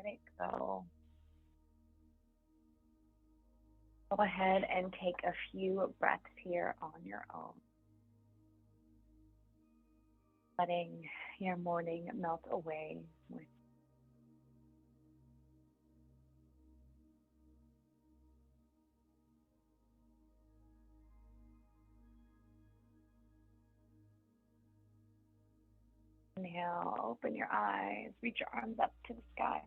it go. Go ahead and take a few breaths here on your own, letting your morning melt away with inhale, open your eyes, reach your arms up to the sky.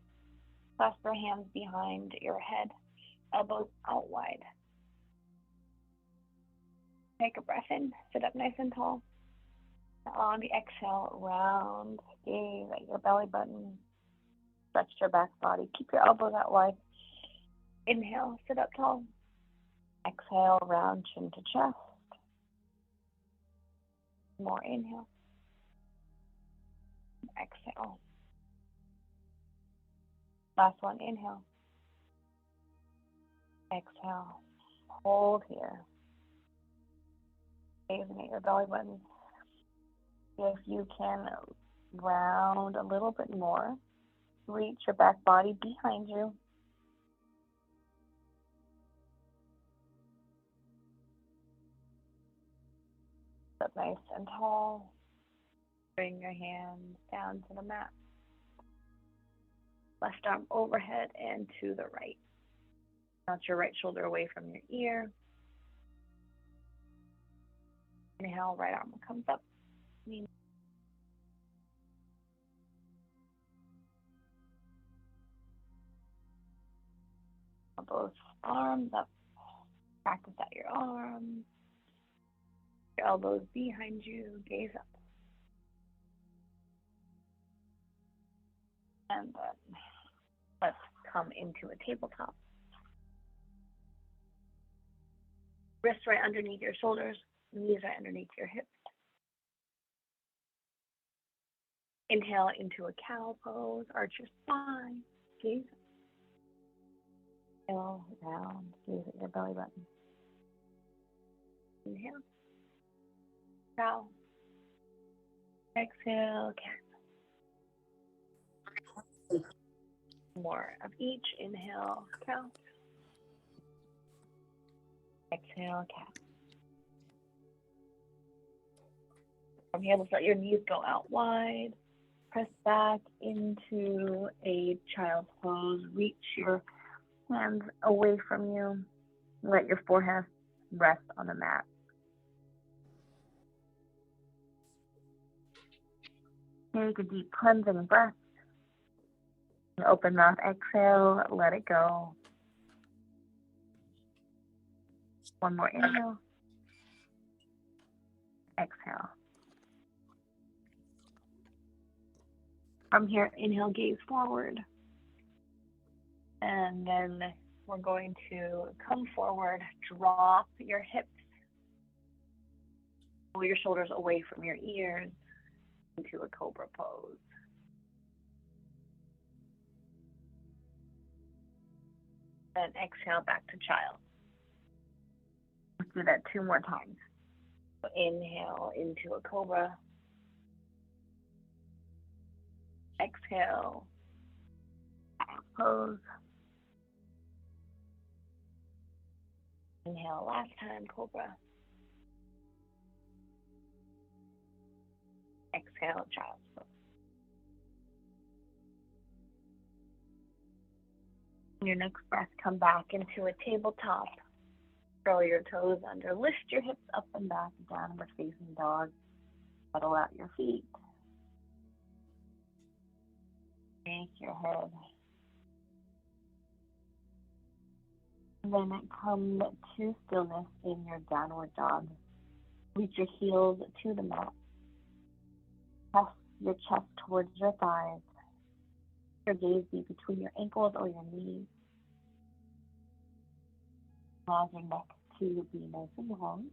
Clasp your hands behind your head, elbows out wide. Take a breath in, sit up nice and tall. On the exhale, round, gaze at your belly button, stretch your back body, keep your elbows out wide. Inhale, sit up tall. Exhale, round chin to chest. More inhale. Exhale. Last one, inhale. Exhale. Hold here. Gazing at your belly button. If you can round a little bit more, reach your back body behind you. Sit nice and tall. Bring your hands down to the mat. Left arm overhead and to the right. Bounce your right shoulder away from your ear. Inhale, right arm comes up. Both arms up. Practice at your arms. Your elbows behind you. Gaze up. And then let's come into a tabletop. Wrists right underneath your shoulders. Knees right underneath your hips. Inhale into a cow pose. Arch your spine. Gaze up. Inhale, round. Gaze at your belly button. Inhale. Cow. Exhale, cat. More of each. Inhale, cow. Exhale, cat. From here, let's let your knees go out wide. Press back into a child's pose. Reach your hands away from you. Let your forehead rest on the mat. Take a deep cleansing breath. Open mouth, exhale, let it go. One more inhale. Exhale. From here, inhale, gaze forward. And then we're going to come forward, drop your hips, pull your shoulders away from your ears into a cobra pose. Then exhale back to child. Let's do that 2 more times. So inhale into a cobra. Exhale, pose. Inhale last time, cobra. Exhale, child's pose. Your next breath, come back into a tabletop. Curl your toes under. Lift your hips up and back, downward facing dog. Pedal out your feet. Shake your head. And then come to stillness in your downward dog. Reach your heels to the mat. Press your chest towards your thighs. Your gaze be between your ankles or your knees. Allow your neck to be nice and long.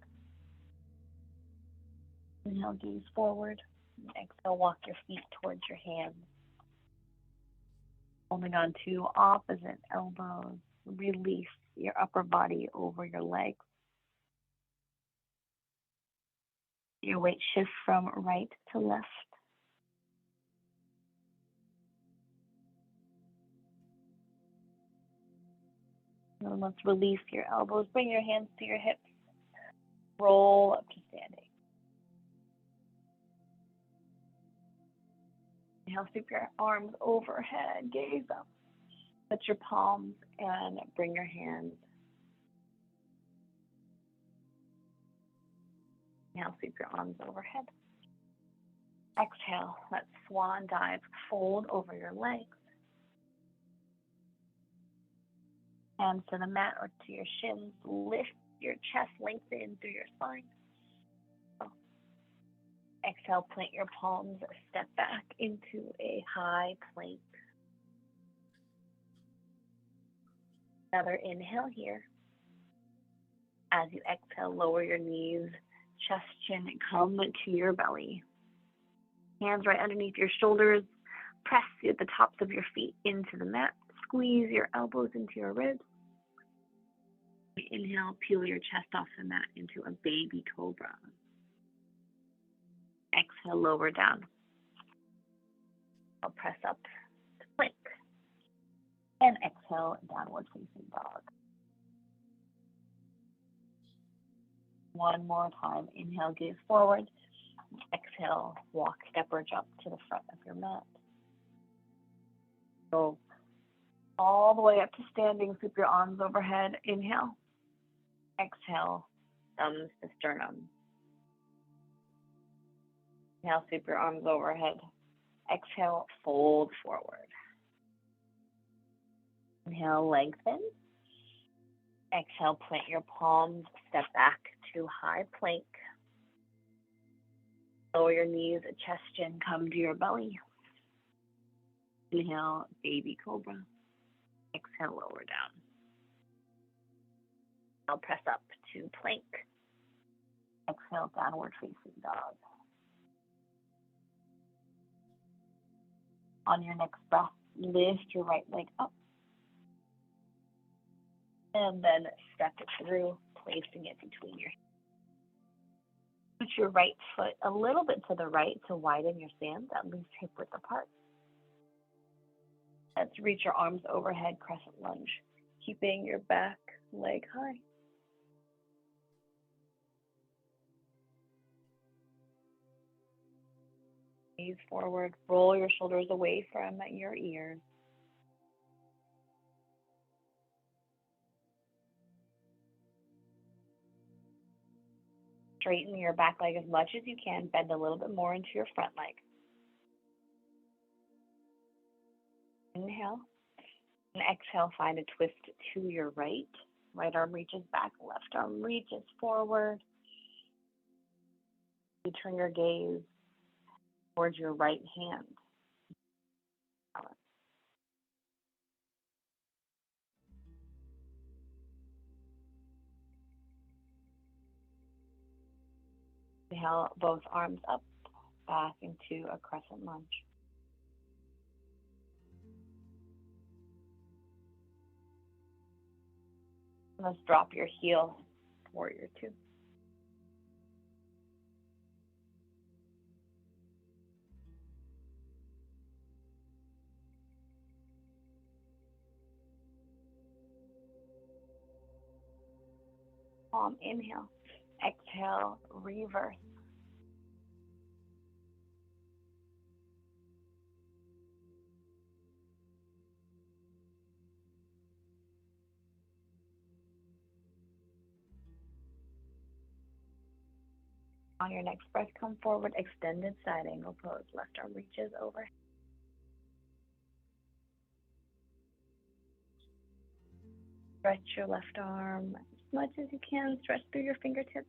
Inhale, gaze forward. Exhale, walk your feet towards your hands. Holding on to opposite elbows. Release your upper body over your legs. Your weight shift from right to left. then let's release your elbows. Bring your hands to your hips. Roll up to standing. Inhale, sweep your arms overhead, gaze up. Touch your palms and bring your hands. Inhale, sweep your arms overhead. Exhale, let swan dive, fold over your legs. Hands to the mat or to your shins. Lift your chest, lengthen through your spine. Exhale, plant your palms, step back into a high plank. Another inhale here. As you exhale, lower your knees, chest, chin, and come to your belly. Hands right underneath your shoulders. Press the tops of your feet into the mat. Squeeze your elbows into your ribs. Inhale, peel your chest off the mat into a baby cobra. Exhale, lower down. I'll press up to plank. And exhale, downward facing dog. One more time. Inhale, gaze forward. Exhale, walk, step, or jump to the front of your mat. Go all the way up to standing. Sweep your arms overhead. Inhale. Exhale, thumbs to sternum. Inhale, sweep your arms overhead. Exhale, fold forward. Inhale, lengthen. Exhale, plant your palms, step back to high plank. Lower your knees, chest, chin, come to your belly. Inhale, baby cobra. Exhale, lower down. I'll press up to plank. Exhale, downward facing dog. On your next breath, lift your right leg up. And then step it through, placing it between your hands. Put your right foot a little bit to the right to widen your stance, at least hip width apart. Let's reach your arms overhead, crescent lunge, keeping your back leg high. Gaze forward, roll your shoulders away from your ears. Straighten your back leg as much as you can, bend a little bit more into your front leg. Inhale, and exhale, find a twist to your right. Right arm reaches back, left arm reaches forward. You turn your gaze towards your right hand. Inhale, both arms up, back into a crescent lunge. Let's drop your heel, warrior two. Inhale, exhale, reverse. On your next breath, come forward, extended side angle pose. Left arm reaches over. Stretch your left arm as much as you can. Stretch through your fingertips.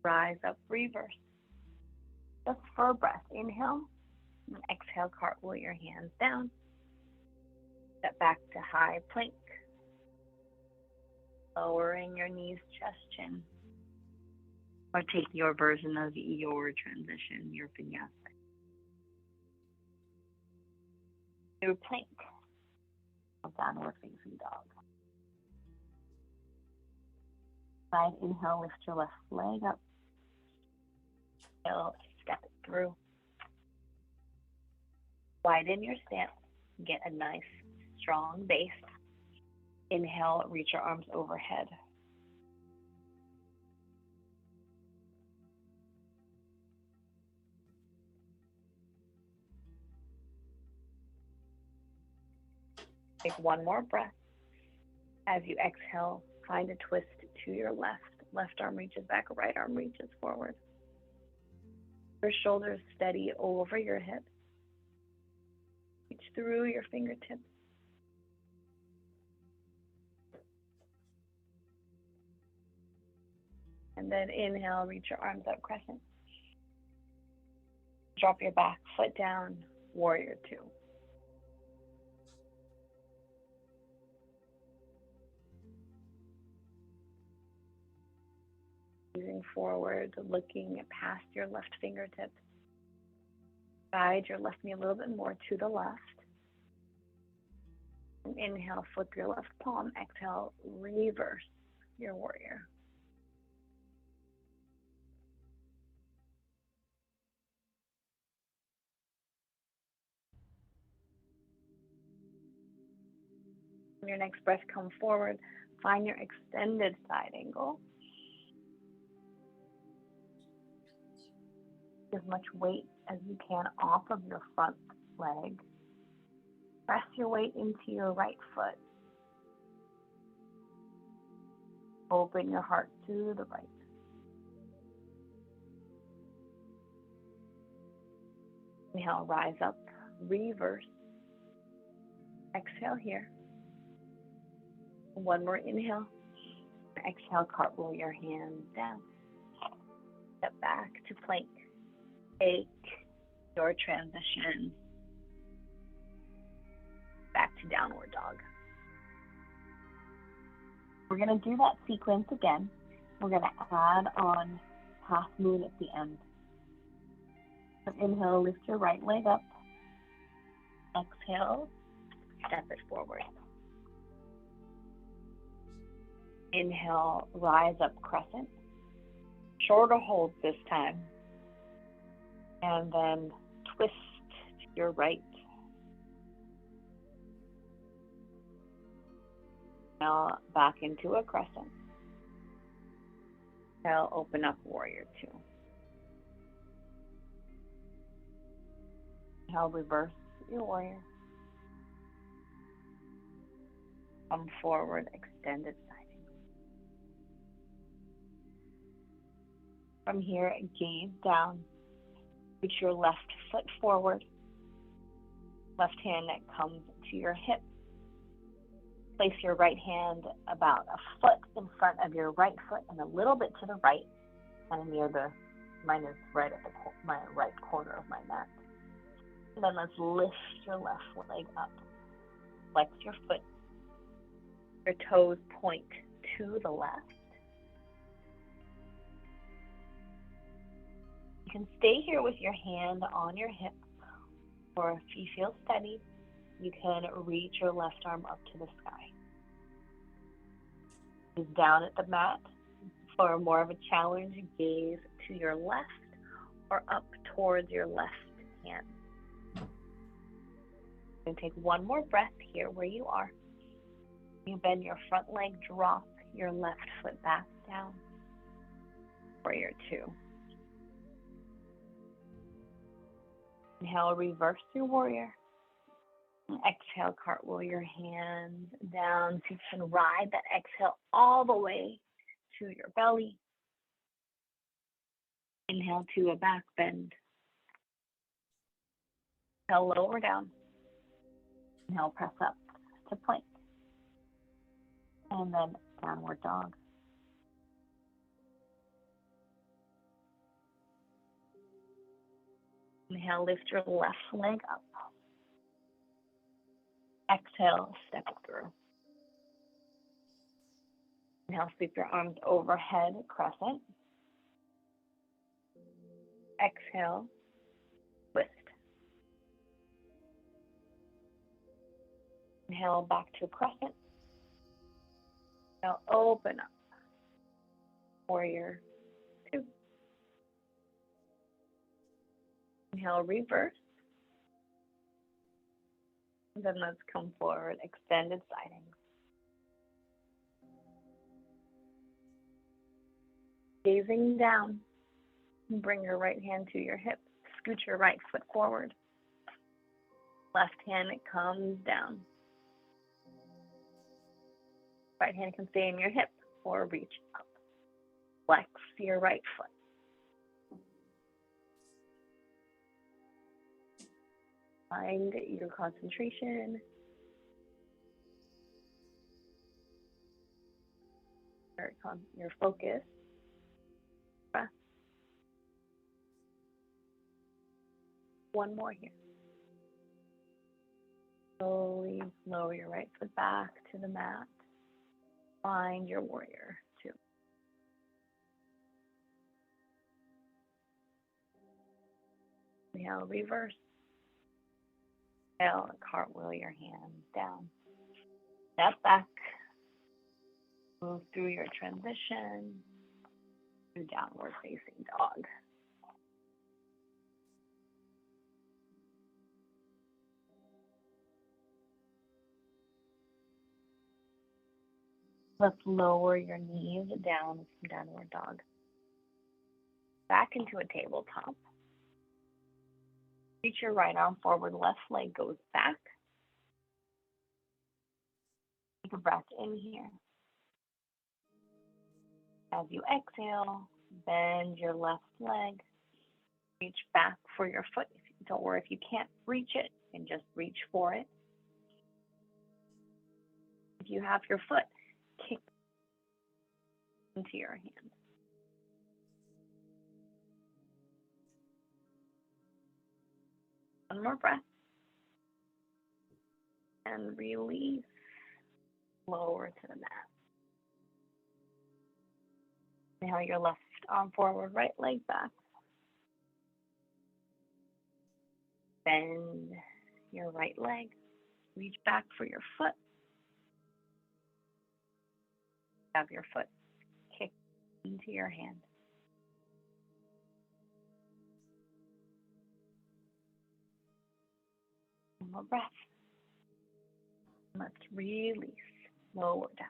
Rise up, reverse. Just for a breath. Inhale, and exhale, cartwheel your hands down. Step back to high plank. Lowering your knees, chest, chin. Or take your version of your transition, your vinyasa. Through plank. Downward facing dog. Side inhale, lift your left leg up. Exhale, step it through. Widen your stance. Get a nice, strong base. Inhale, reach your arms overhead. Take one more breath. As you exhale, find a twist to your left. Left arm reaches back, right arm reaches forward. Your shoulders steady over your hips. Reach through your fingertips. And then inhale, reach your arms up, crescent. Drop your back foot down, warrior two. Moving forward, looking past your left fingertips. Guide your left knee a little bit more to the left. And inhale, flip your left palm. Exhale, reverse your warrior. On your next breath, come forward. Find your extended side angle. As much weight as you can off of your front leg. Press your weight into your right foot. Open your heart to the right. Inhale, rise up, reverse. Exhale here. One more inhale. Exhale, cartwheel your hands down. Step back to plank. Take your transition back to downward dog. We're going to do that sequence again. We're going to add on half moon at the end. So inhale, lift your right leg up. Exhale, step it forward. Inhale, rise up, crescent. Shorter hold this time. And then twist to your right. Now back into a crescent. Now open up, warrior two. Now reverse your warrior. Come forward, extended side angle. From here, gaze down. Reach your left foot forward. Left hand that comes to your hip. Place your right hand about a foot in front of your right foot and a little bit to the right, kind of near mine is right at my right corner of my mat. And then let's lift your left leg up. Flex your foot. Your toes point to the left. You can stay here with your hand on your hip, or if you feel steady, you can reach your left arm up to the sky. Gaze down at the mat. For more of a challenge, gaze to your left or up towards your left hand. And take one more breath here where you are. You bend your front leg, drop your left foot back down. Warrior two. Inhale, reverse your warrior. Exhale, cartwheel your hands down so you can ride that exhale all the way to your belly. Inhale to a back bend. Inhale, lower down. Inhale, press up to plank. And then downward dog. Inhale, lift your left leg up. Exhale, step it through. Inhale, sweep your arms overhead, crescent. Exhale, twist. Inhale, back to crescent. Now open up. Warrior two. Inhale, reverse. Then let's come forward, extended side angle. Gazing down, bring your right hand to your hip. Scoot your right foot forward. Left hand comes down. Right hand can stay in your hip or reach up. Flex your right foot. Find your concentration. Your focus. Breath. One more here. Slowly lower your right foot back to the mat. Find your warrior two. Inhale, reverse. Exhale, cartwheel your hands down. Step back. Move through your transition to downward facing dog. Let's lower your knees down from downward dog. Back into a tabletop. Reach your right arm forward, left leg goes back. Take a breath in here. As you exhale, bend your left leg. Reach back for your foot. Don't worry if you can't reach it, and just reach for it. If you have your foot, kick into your hand. One more breath. And release. Lower to the mat. Inhale your left arm forward, right leg back. Bend your right leg. Reach back for your foot. Have your foot kick into your hand. One more breath. Let's release. Lower down.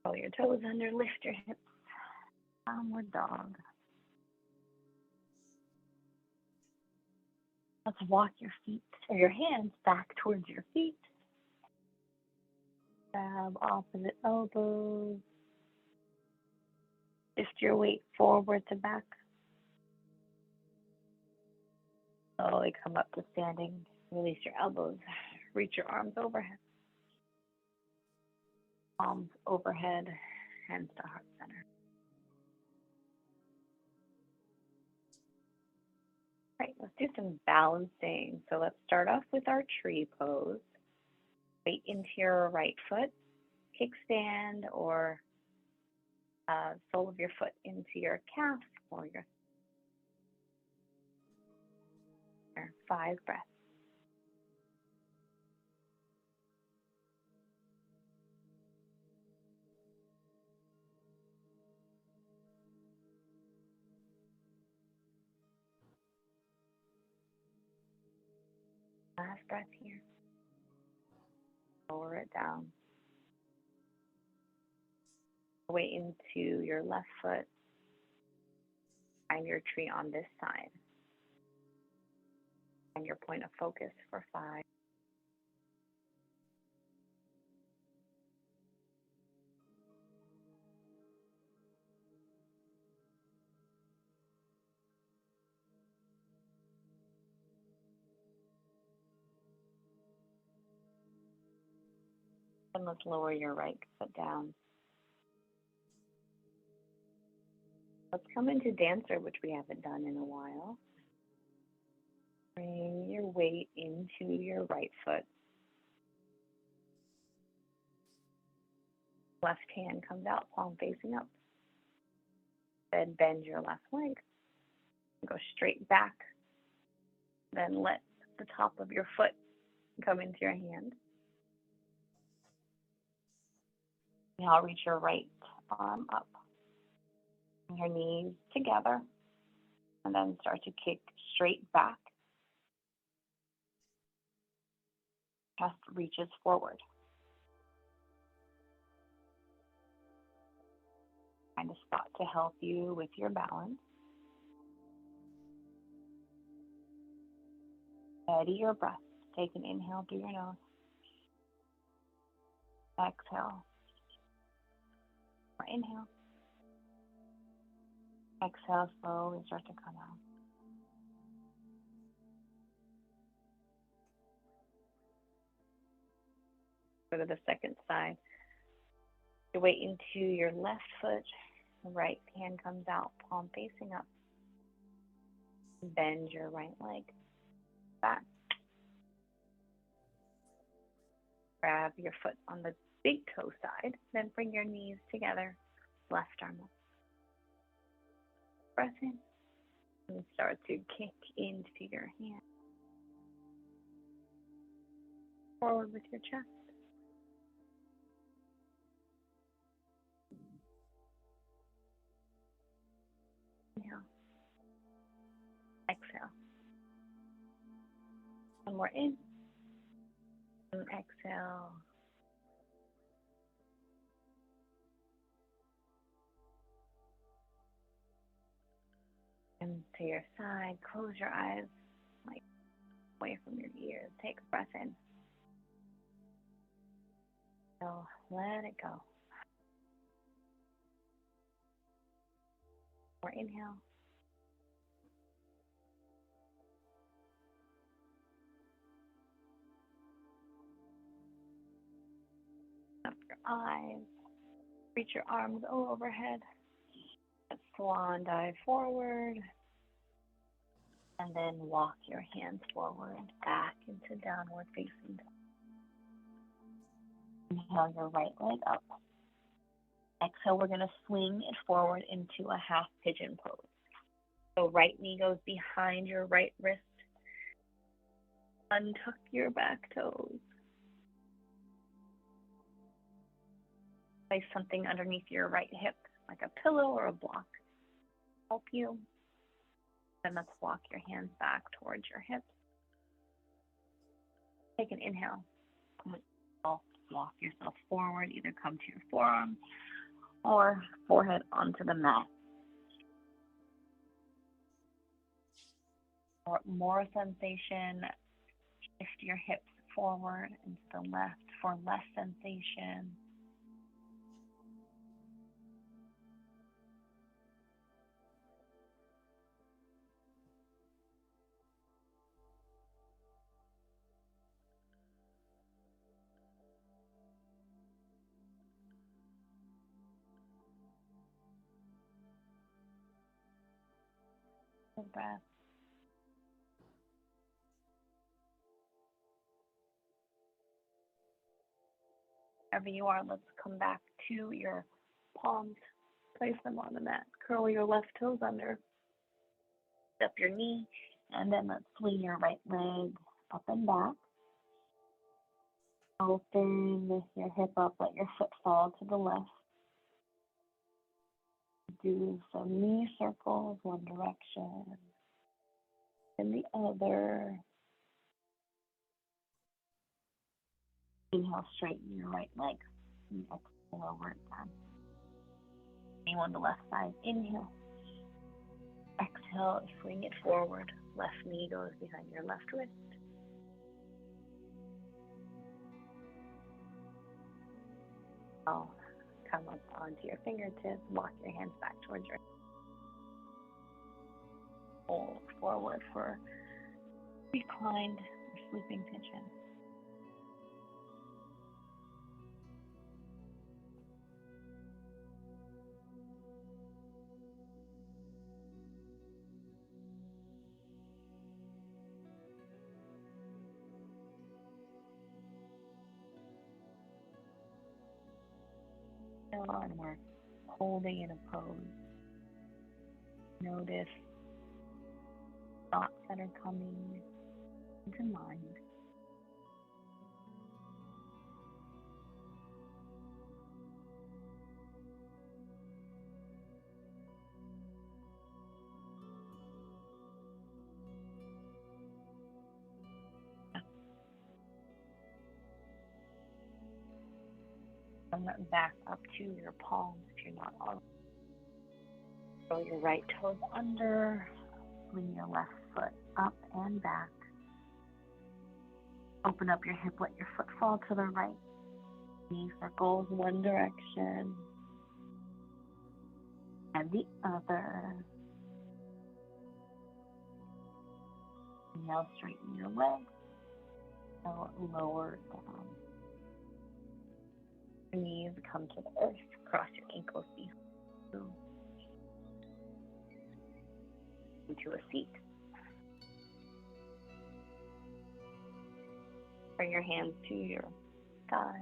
Roll your toes under, lift your hips. Downward dog. Let's walk your feet or your hands back towards your feet. Grab opposite elbows. Shift your weight forward to back. Slowly come up to standing. Release your elbows. Reach your arms overhead. Palms overhead, hands to heart center. All right, let's do some balancing. So let's start off with our tree pose. Weight into your right foot, kickstand, or sole of your foot into your calf or your 5 breaths. Last breath here. Lower it down. Weight into your left foot. Find your tree on this side. And your point of focus for 5. And let's lower your right foot down. Let's come into dancer, which we haven't done in a while. Bring your weight into your right foot. Left hand comes out, palm facing up. Then bend your left leg. Go straight back. Then let the top of your foot come into your hand. Now reach your right arm up. Bring your knees together. And then start to kick straight back. Chest reaches forward. Find a spot to help you with your balance. Steady your breath. Take an inhale through your nose. Exhale. Or inhale. Exhale, slowly start to come out. Go to the second side. Your weight into your left foot. The right hand comes out, palm facing up. Bend your right leg back. Grab your foot on the big toe side. Then bring your knees together. Left arm up. Breath in. And start to kick into your hand. Forward with your chest. Inhale. Exhale. One more in. And exhale. And to your side, close your eyes, like away from your ears. Take a breath in. So let it go. More inhale. Up your eyes. Reach your arms overhead. Swan dive forward. And then walk your hands forward, back into downward facing dog. Inhale your right leg up. Exhale, we're going to swing it forward into a half pigeon pose. So right knee goes behind your right wrist. Untuck your back toes. Place something underneath your right hip, like a pillow or a block. Help you. Then let's walk your hands back towards your hips. Take an inhale. Walk yourself forward. Either come to your forearms or forehead onto the mat. For more sensation, shift your hips forward and to the left for less sensation. Full breath. Wherever you are, let's come back to your palms. Place them on the mat. Curl your left toes under. Step your knee, and then let's swing your right leg up and back. Open your hip up, let your foot fall to the left. Do some knee circles, one direction, and the other. Inhale, straighten your right leg. And exhale over it down. Same on the left side. Inhale. Exhale, swing it forward. Left knee goes behind your left wrist. Come up onto your fingertips. Walk your hands back towards your fold forward for reclined or sleeping pigeon. And we're holding in a pose. Notice thoughts that are coming into mind. Come back up to your palms if you're not already. Roll your right toes under. Swing your left foot up and back. Open up your hip, let your foot fall to the right. Knee circles one direction and the other. Now straighten your legs. Now lower down. Your knees come to the earth. Cross your ankles behind you. Into a seat. Bring your hands to your thighs.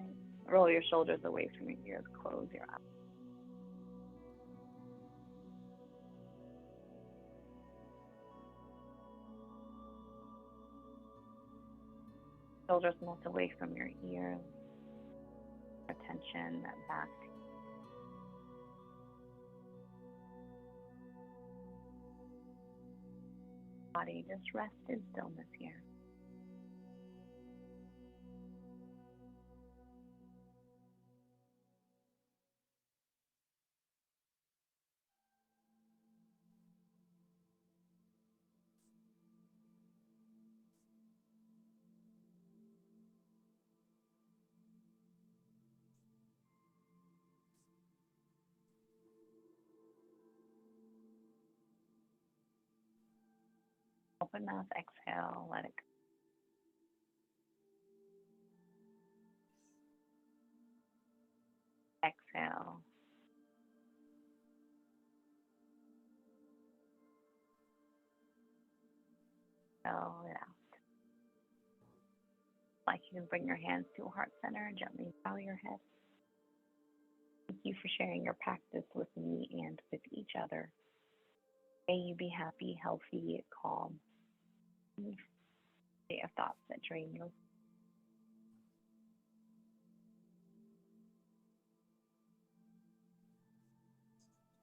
Roll your shoulders away from your ears. Close your eyes. Shoulders melt away from your ears. Attention back to your body. Just rest in stillness here. Open mouth, exhale, let it go. Exhale. Exhale it out. Like you can bring your hands to heart center and gently bow your head. Thank you for sharing your practice with me and with each other. May you be happy, healthy, calm. Free of thoughts that drain you.